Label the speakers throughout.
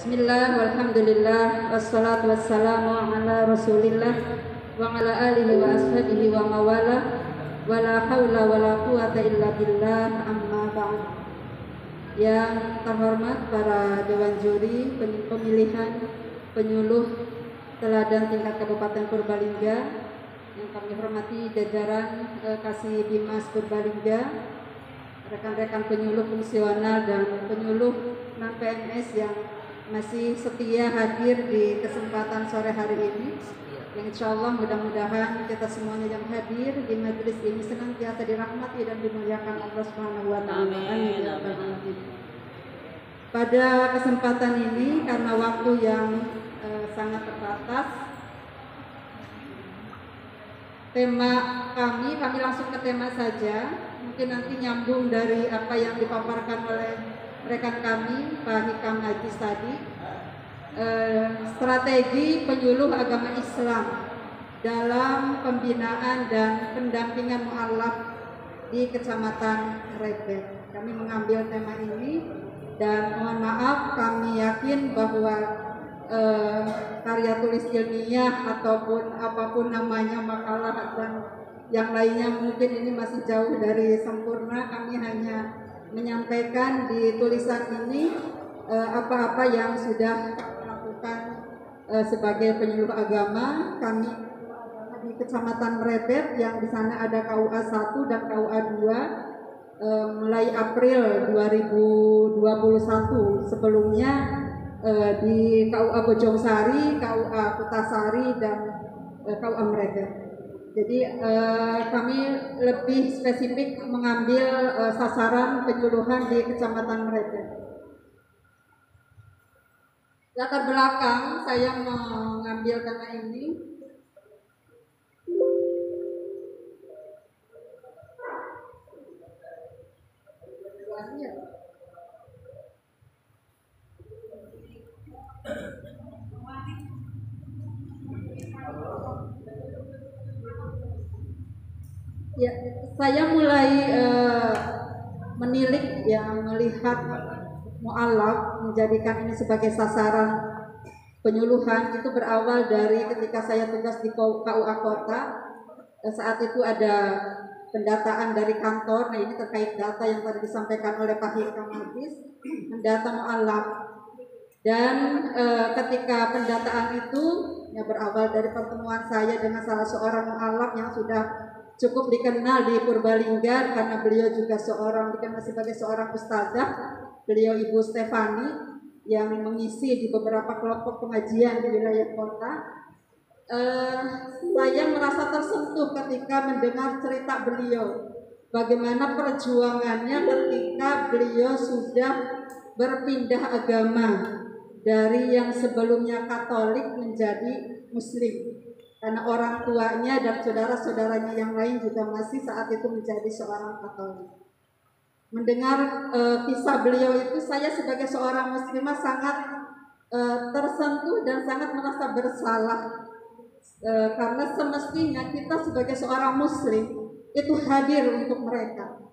Speaker 1: Bismillah, walhamdulillah, wassalatu wassalamu ala rasulillah wa ala alihi wa ashabihi wa mawala wa la hawla wa la quwata illa billah, amma ba'd. Yang terhormat para dewan juri pemilihan penyuluh teladan tingkat Kabupaten Purbalingga, yang kami hormati jajaran Kasih Bimas Purbalingga, rekan-rekan penyuluh fungsional dan penyuluh non-PNS yang masih setia hadir di kesempatan sore hari ini, yang insya Allah mudah-mudahan kita semuanya yang hadir di majelis ini senantiasa dirahmati dan dimuliakan Allah Subhanahu wa Ta'ala. Amin. Pada kesempatan ini, karena waktu yang sangat terbatas, tema kami langsung ke tema saja. Mungkin nanti nyambung dari apa yang dipaparkan oleh rekan kami Pak Hikam Haji tadi, strategi penyuluh agama Islam dalam pembinaan dan pendampingan mu'alaf di Kecamatan Rebet. Kami mengambil tema ini dan mohon maaf, kami yakin bahwa karya tulis ilmiah ataupun apapun namanya, makalah dan yang lainnya mungkin ini masih jauh dari sempurna. Kami hanya menyampaikan di tulisan ini apa-apa yang sudah dilakukan sebagai penyuluh agama kami di Kecamatan Rebet, yang di sana ada KUA 1 dan KUA 2 mulai April 2021. Sebelumnya di KUA Bojongsari, KUA Kutasari dan KUA Rebet. Jadi kami lebih spesifik mengambil sasaran penyuluhan di Kecamatan Rebet. Latar belakang saya mengambil tema ini, ya, saya mulai menilik, melihat mu'alaf, menjadikan ini sebagai sasaran penyuluhan itu berawal dari ketika saya tugas di KUA Kota. Saat itu ada pendataan dari kantor. Nah, ini terkait data yang tadi disampaikan oleh Pak Hikam Hafiz, mendata mu'alaf. Dan ketika pendataan itu berawal dari pertemuan saya dengan salah seorang mu'alaf yang sudah cukup dikenal di Purbalingga, karena beliau juga dikenal sebagai seorang ustazah. Beliau Ibu Stefani yang mengisi di beberapa kelompok pengajian di wilayah kota. Saya merasa tersentuh ketika mendengar cerita beliau, bagaimana perjuangannya ketika beliau sudah berpindah agama dari yang sebelumnya Katolik menjadi Muslim, karena orang tuanya dan saudara-saudaranya yang lain juga masih saat itu menjadi seorang Katolik. Mendengar kisah beliau itu, saya sebagai seorang muslimah sangat tersentuh dan sangat merasa bersalah, karena semestinya kita sebagai seorang muslim itu hadir untuk mereka.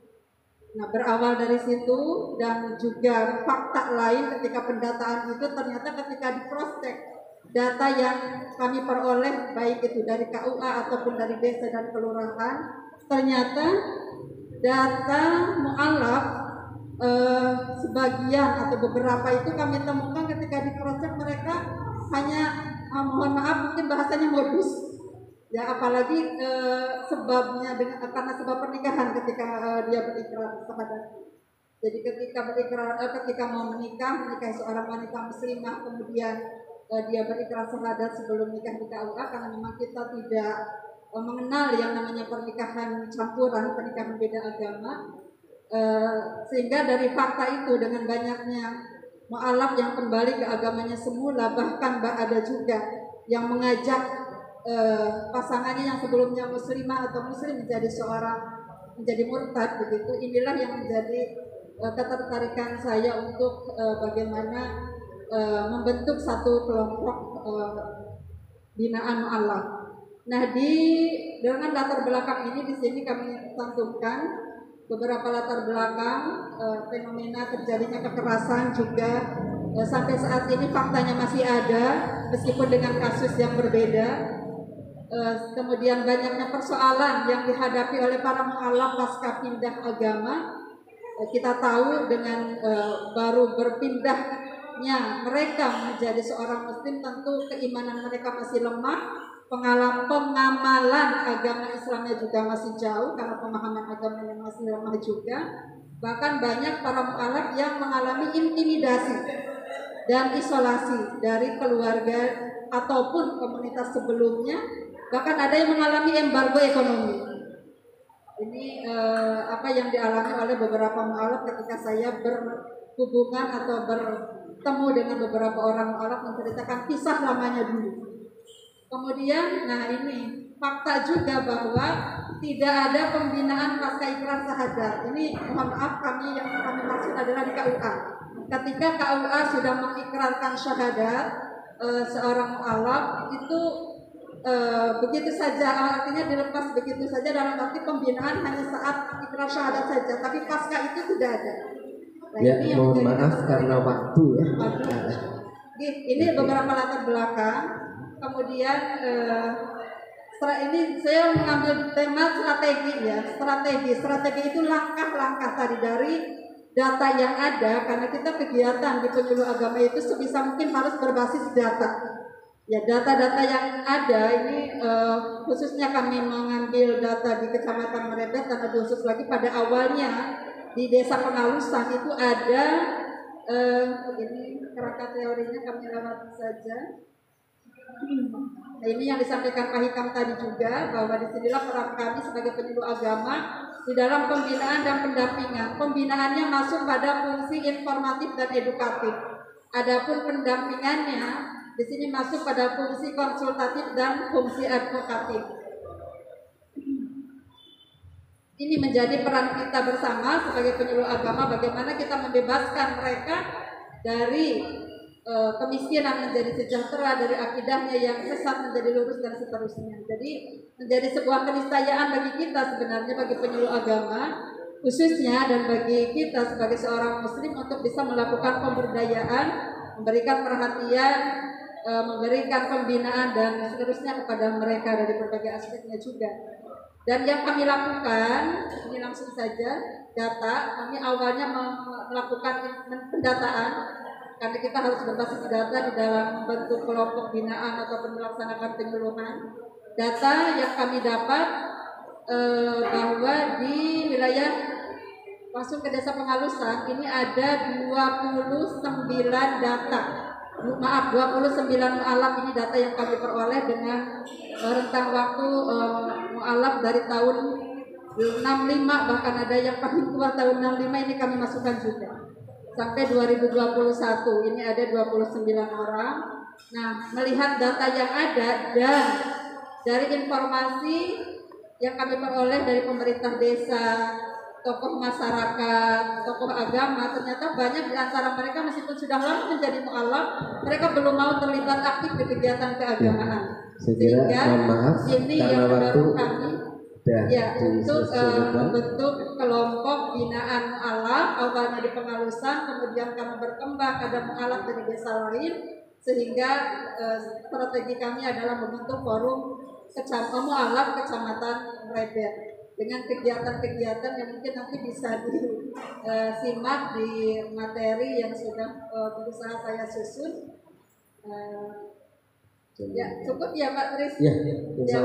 Speaker 1: Nah, berawal dari situ dan juga fakta lain ketika pendataan itu, ternyata ketika diproses data yang kami peroleh, baik itu dari KUA ataupun dari desa dan kelurahan, ternyata data mu'alaf sebagian atau beberapa itu kami temukan ketika diproses mereka hanya mohon maaf mungkin bahasanya modus, ya, apalagi sebabnya karena sebab pernikahan ketika dia berikrar kepada. Jadi ketika mau menikahi seorang wanita muslimah, kemudian dia berikrar syahadat sebelum nikah di KUA, karena memang kita tidak mengenal yang namanya pernikahan campuran, pernikahan beda agama, sehingga dari fakta itu dengan banyaknya mu'alaf yang kembali ke agamanya semula, bahkan ada juga yang mengajak pasangannya yang sebelumnya muslimah atau muslim menjadi murtad begitu. Inilah yang menjadi ketertarikan saya untuk bagaimana membentuk satu kelompok binaan mu'alaf. Nah, dengan latar belakang ini di sini kami cantumkan beberapa latar belakang fenomena terjadinya kekerasan juga sampai saat ini faktanya masih ada meskipun dengan kasus yang berbeda. Kemudian banyaknya persoalan yang dihadapi oleh para mu'alaf pasca pindah agama. Kita tahu dengan baru berpindahnya mereka menjadi seorang muslim, tentu keimanan mereka masih lemah, pengamalan agama Islamnya juga masih jauh karena pemahaman agamanya masih lemah juga. Bahkan banyak para mu'alaf yang mengalami intimidasi dan isolasi dari keluarga ataupun komunitas sebelumnya. Bahkan ada yang mengalami embargo ekonomi. Ini apa yang dialami oleh beberapa mu'alaf ketika saya berhubungan atau bertemu dengan beberapa orang mu'alaf menceritakan kisah lamanya dulu. Kemudian, nah ini fakta juga bahwa tidak ada pembinaan pasca ikrar syahadat. Ini mohon maaf, yang kami maksud adalah di KUA. Ketika KUA sudah mengikrarkan syahadat seorang mu'alaf itu begitu saja, artinya dilepas begitu saja, dalam arti pembinaan hanya saat ikrar syahadat saja, tapi pasca itu tidak ada. Nah,
Speaker 2: ya, mohon maaf karena waktu ya.
Speaker 1: Ini beberapa latar belakang. Kemudian setelah ini saya mengambil tema strategi ya. Strategi itu langkah-langkah tadi dari data yang ada, karena kita kegiatan di penyuluh agama itu sebisa mungkin harus berbasis data. Ya, data-data yang ada ini khususnya kami mengambil data di Kecamatan Merebet, dan khusus lagi pada awalnya di Desa Pengalusan itu ada ini kerangka teorinya kami lewat saja. Nah, ini yang disampaikan Pak Hikam tadi juga, bahwa disinilah peran kami sebagai penyuluh agama di dalam pembinaan dan pendampingan. Pembinaannya masuk pada fungsi informatif dan edukatif. Adapun pendampingannya di sini masuk pada fungsi konsultatif dan fungsi advokatif. Ini menjadi peran kita bersama sebagai penyuluh agama, bagaimana kita membebaskan mereka dari kemiskinan menjadi sejahtera, dari akidahnya yang sesat menjadi lurus, dan seterusnya. Jadi menjadi sebuah keniscayaan bagi kita sebenarnya, bagi penyuluh agama khususnya, dan bagi kita sebagai seorang muslim untuk bisa melakukan pemberdayaan, memberikan perhatian, memberikan pembinaan dan seterusnya kepada mereka dari berbagai aspeknya juga. Dan yang kami lakukan, ini langsung saja data, kami awalnya melakukan pendataan, karena kita harus berbasis data di dalam bentuk kelompok binaan atau melaksanakan penyuluhan. Data yang kami dapat bahwa di wilayah langsung ke Desa Pengalusan ini ada 29 data. 29 mu'alaf, ini data yang kami peroleh dengan rentang waktu mu'alaf dari tahun 65, bahkan ada yang paling tua tahun 65, ini kami masukkan juga sampai 2021 ini ada 29 orang. Nah, melihat data yang ada dan dari informasi yang kami peroleh dari pemerintah desa, tokoh masyarakat, tokoh agama, ternyata banyak di antara mereka meskipun sudah lama menjadi mu'alaf, mereka belum mau terlibat aktif di kegiatan keagamaan.
Speaker 2: Sehingga maaf,
Speaker 1: ini yang mendorong kami untuk membentuk kelompok binaan mu'alaf, awalnya di Pengalusan, kemudian kami berkembang ada mu'alaf dari desa lain, sehingga strategi kami adalah membentuk forum mu'alaf Kecamatan Merebet, dengan kegiatan-kegiatan yang mungkin nanti bisa disimak di materi yang sudah berusaha saya susun. Ya, cukup ya Pak Tris.
Speaker 2: Ya,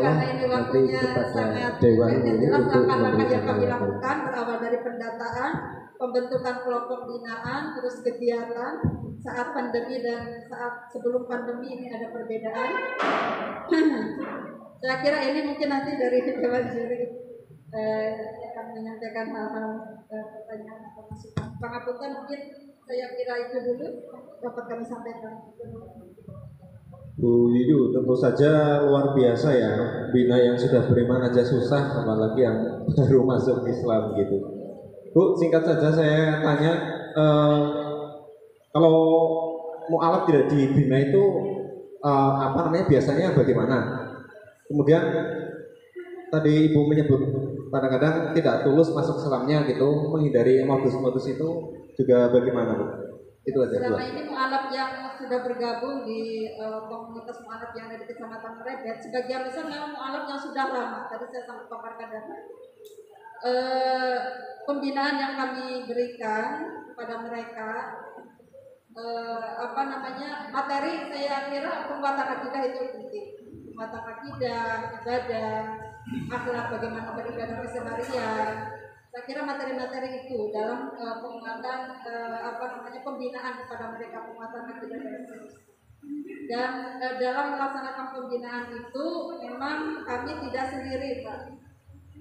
Speaker 1: karena ini waktunya sangat jelas langkah-langkah yang kami lakukan berawal dari pendataan, pembentukan kelompok binaan, terus kegiatan saat pandemi dan saat sebelum pandemi ini ada perbedaan. Saya kira ini mungkin nanti dari Dewan Juri akan menyampaikan hal-hal pertanyaan atau masukan. Pengapunten mungkin saya kira itu dulu dapat kami sampaikan.
Speaker 3: Bu Yuyu, tentu saja luar biasa ya, bina yang sudah beriman aja susah, apalagi yang baru masuk Islam gitu. Bu, singkat saja saya tanya, kalau mu'alaf tidak dibina itu biasanya bagaimana? Kemudian tadi Ibu menyebut kadang-kadang tidak tulus masuk Islamnya gitu, menghindari modus-modus itu juga bagaimana, Bu? Itu aja
Speaker 1: Selama
Speaker 3: dua.
Speaker 1: ini mualaf yang sudah bergabung di komunitas mualaf yang ada di Kecamatan Merebet, sebagian besar memang mualaf yang sudah lama. Tadi saya sampai paparkan data. Pembinaan yang kami berikan kepada mereka, materi saya kira penguatan akidah itu penting. Penguatan akidah, ibadah, akhlak, bagaimana beribadah keseharian. Saya kira materi-materi itu dalam penguatan pembinaan kepada mereka, penguatan akidah dan seterusnya. Dan dalam melaksanakan pembinaan itu memang kami tidak sendiri, Pak.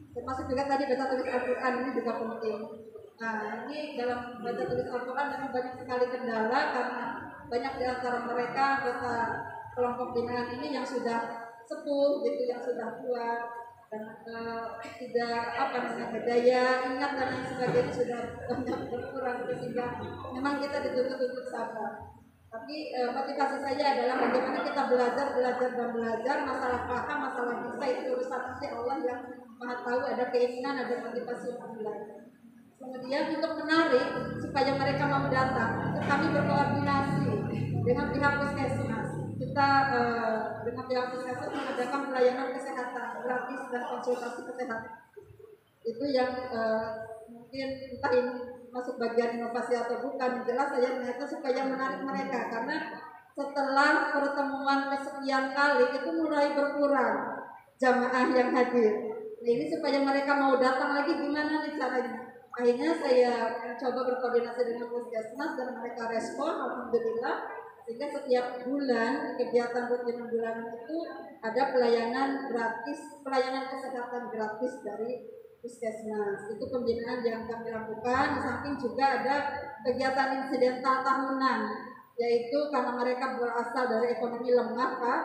Speaker 1: Termasuk juga tadi baca tulis Al-Quran ini juga penting. Nah, ini dalam baca tulis Al-Quran memang banyak sekali kendala karena banyak di antara mereka anggota kelompok binaan ini yang sudah sepuh gitu, yang sudah tua dan tidak daya ingat dan lain sebagainya sudah banyak berkurang, sehingga memang kita dituntut untuk sabar. Tapi motivasi saya adalah bagaimana kita belajar masalah paham, masalah kita itu urusan nanti Allah yang Maha tahu, ada keinginan, ada motivasi untuk belajar. Kemudian untuk menarik supaya mereka mau datang, itu kami berkoordinasi dengan pihak puskesmas. Kita dengan pihak puskesmas mengadakan pelayanan kesehatan gratis dan konsultasi kesehatan. Itu yang mungkin entah ini masuk bagian inovasi atau bukan, jelas saya niatnya supaya menarik mereka, karena setelah pertemuan kesekian kali itu mulai berkurang jamaah yang hadir. Nah, ini supaya mereka mau datang lagi gimana nih caranya? Akhirnya saya coba berkoordinasi dengan puskesmas dan mereka respon, alhamdulillah, sehingga setiap bulan kegiatan rutin bulanan itu ada pelayanan kesehatan gratis dari puskesmas. Itu pembinaan yang kami lakukan. Di samping juga ada kegiatan insidental tahunan, yaitu karena mereka berasal dari ekonomi lemah, Pak,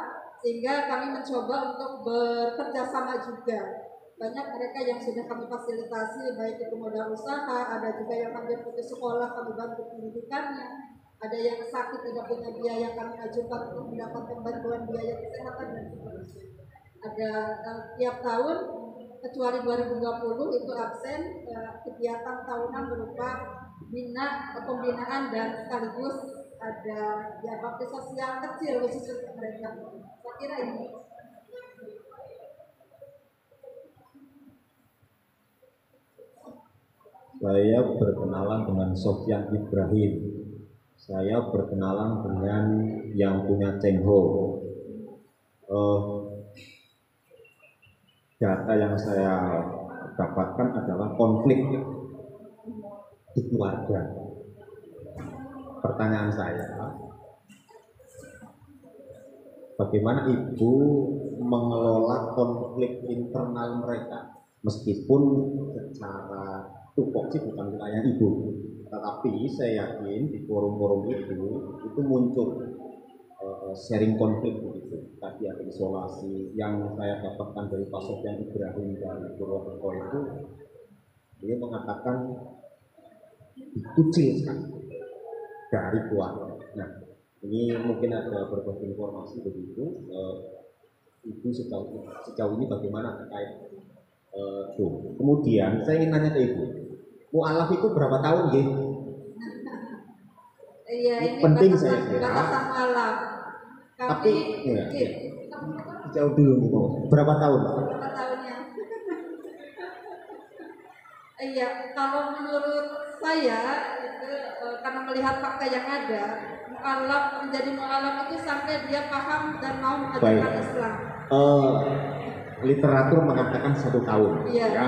Speaker 1: sehingga kami mencoba untuk bekerja sama juga. Banyak mereka yang sudah kami fasilitasi, baik itu modal usaha, ada juga yang hampir putus sekolah, kami bantu pendidikannya, ada yang sakit tidak punya biaya, kami ajukan untuk mendapatkan bantuan biaya kesehatan dan seterusnya. Ada tiap tahun kecuali 2020 itu absen kegiatan tahunan berupa pembinaan dan sekaligus ada bakti sosial kecil khusus untuk mereka. Saya kira ini.
Speaker 4: Saya berkenalan dengan Sofyan Ibrahim. Saya berkenalan dengan yang punya Cengho. Data yang saya dapatkan adalah konflik di keluarga. Pertanyaan saya, bagaimana ibu mengelola konflik internal mereka? Meskipun secara tupoksi bukan wilayah ibu, tetapi saya yakin di forum-forum itu muncul sharing konflik begitu. Tadi ada isolasi yang saya dapatkan dari Pak Sofyan Ibrahim dari Purwokerto itu, dia mengatakan dikucilkan dari keluarga. Nah, ini mungkin ada berbagi informasi begitu. Ibu sejauh ini bagaimana terkait itu? Kemudian saya ingin nanya ke ibu, mu'alaf itu berapa tahun, Gih?
Speaker 1: Iya, ini
Speaker 4: penting saya kira.
Speaker 1: Batasan mu'alaf.
Speaker 4: Tapi ya, jauh dulu nih, berapa tahun?
Speaker 1: Berapa tahunnya? Iya, kalau menurut saya itu karena melihat fakta yang ada, mu'alaf menjadi mu'alaf itu sampai dia paham dan mau mengajarkan Islam.
Speaker 4: Literatur mengatakan 1 tahun,
Speaker 1: iya.
Speaker 4: Ya.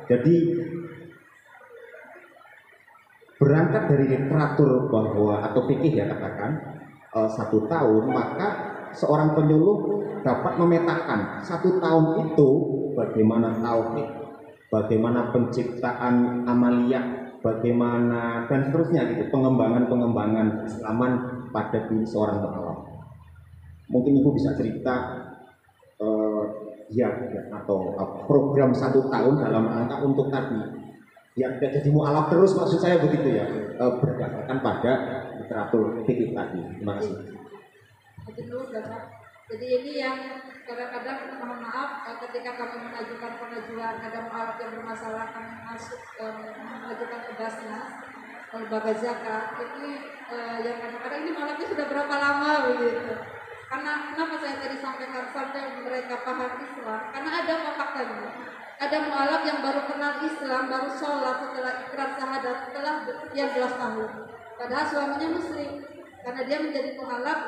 Speaker 4: Jadi berangkat dari literatur bahwa atau fikih ya katakan 1 tahun, maka seorang penyuluh dapat memetakan 1 tahun itu bagaimana tauhid, bagaimana penciptaan amaliyah, bagaimana dan seterusnya gitu, pengembangan Islaman pada diri seorang mu'alaf. Mungkin ibu bisa cerita atau program 1 tahun dalam rangka untuk tadi ya tidak jadi mu'alaf terus, maksud saya begitu ya, berdasarkan pada literatur fikih tadi. Terima kasih.
Speaker 1: Jadi ini yang kadang-kadang mohon maaf ketika kami mengajukan pengajuan ada mu'alaf yang bermasalah, kami mengajukan ke Basnas, lembaga zakat ini yang kadang-kadang ini malamnya sudah berapa lama begitu. Karena kenapa saya tadi sampaikan sampai mereka paham Islam? Karena ada faktanya. Ada mualaf yang baru kenal Islam, baru sholat setelah ikrar syahadat setelah sekian belas tahun. Padahal suaminya Muslim. Karena dia menjadi mualaf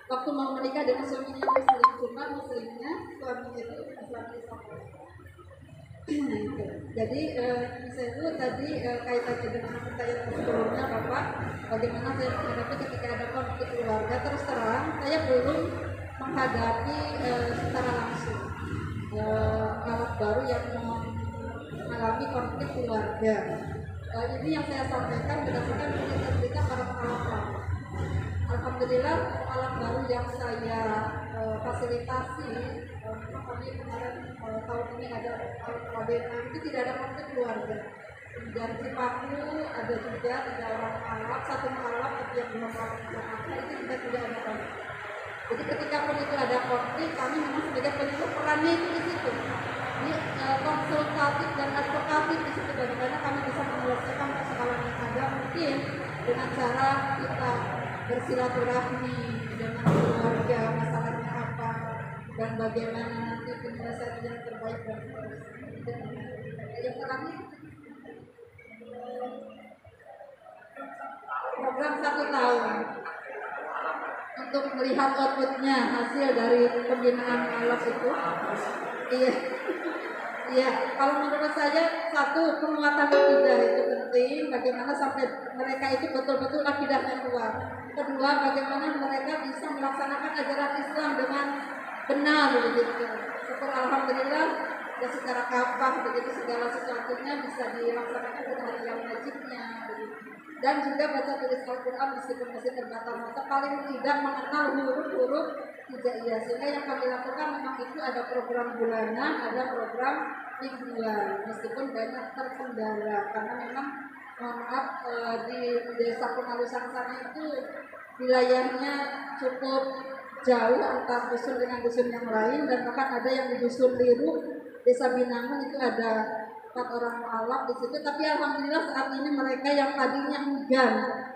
Speaker 1: waktu mau menikah dengan suaminya Muslim, cuma Muslimnya suaminya itu Islam. Jadi saya itu tadi kaitannya dengan pertanyaan sebelumnya Bapak, bagaimana saya menghadapi ketika ada konflik keluarga. Terus terang saya belum menghadapi secara langsung alat baru yang mengalami konflik keluarga. Ini yang saya sampaikan berdasarkan cerita para pengalaman. Alhamdulillah alat baru yang saya fasilitasi kami kemarin tahun ini ada KBM itu tidak ada konflik keluarga. Dari Cipaku ada juga 3 orang alat, 1 alat tapi yang belum alat Jakarta itu juga tidak ada konflik. Jadi ketika pun itu ada konflik, kami memang sebagai penyuluh perannya itu di situ. Ini konsultatif dan advokatif di situ, bagaimana kami bisa menyelesaikan persoalan yang ada mungkin dengan cara kita bersilaturahmi dengan keluarga, masalahnya apa dan bagaimana nanti penyelesaian yang terbaik dan yang terakhir program 1 tahun untuk melihat outputnya hasil dari pembinaan alat itu. Iya, kalau menurut saya satu penguatan akidah itu penting, bagaimana sampai mereka itu betul-betul akidahnya kuat. Kedua, bagaimana mereka bisa melaksanakan ajaran Islam dengan benar begitu. Syukur alhamdulillah ya secara kafah begitu segala sesuatunya bisa dilaksanakan dengan hari yang wajibnya begitu. Dan juga baca tulis Al-Quran meskipun masih terbata-bata, paling tidak mengenal huruf-huruf hijaiyah. Sehingga yang kami lakukan memang itu ada program bulanan, ada program mingguan, meskipun banyak terkendala karena memang maaf di desa Penalusan sana itu wilayahnya cukup jauh antar dusun dengan dusun yang lain, dan bahkan ada yang di dusun Liru, desa Binangun itu ada 4 orang mualaf di situ. Tapi alhamdulillah saat ini mereka yang tadinya enggan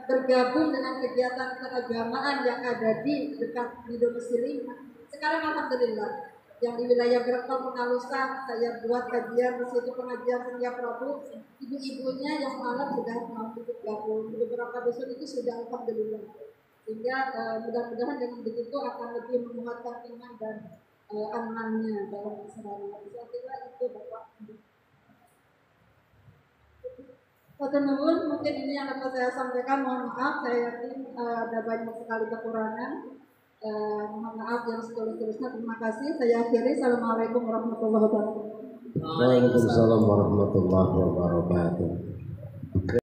Speaker 1: bergabung dengan kegiatan keagamaan yang ada di dekat di domisili, sekarang alhamdulillah yang di wilayah Grekol Penalusan saya buat kajian di situ, pengajian setiap Rabu, ibu-ibunya yang mualaf sudah mau ikut gabung di beberapa dusun itu sudah alhamdulillah. Sehingga mudah-mudahan dengan begitu akan lebih menguatkan iman dan amannya dalam masyarakat. Saya kira itu Bapak. Nuwun, mungkin ini yang dapat saya sampaikan. Mohon maaf, saya yakin ada banyak sekali kekurangan. Mohon maaf yang setulus-tulusnya. Terima kasih. Saya akhiri. Assalamualaikum warahmatullahi wabarakatuh.
Speaker 2: Waalaikumsalam warahmatullahi wabarakatuh.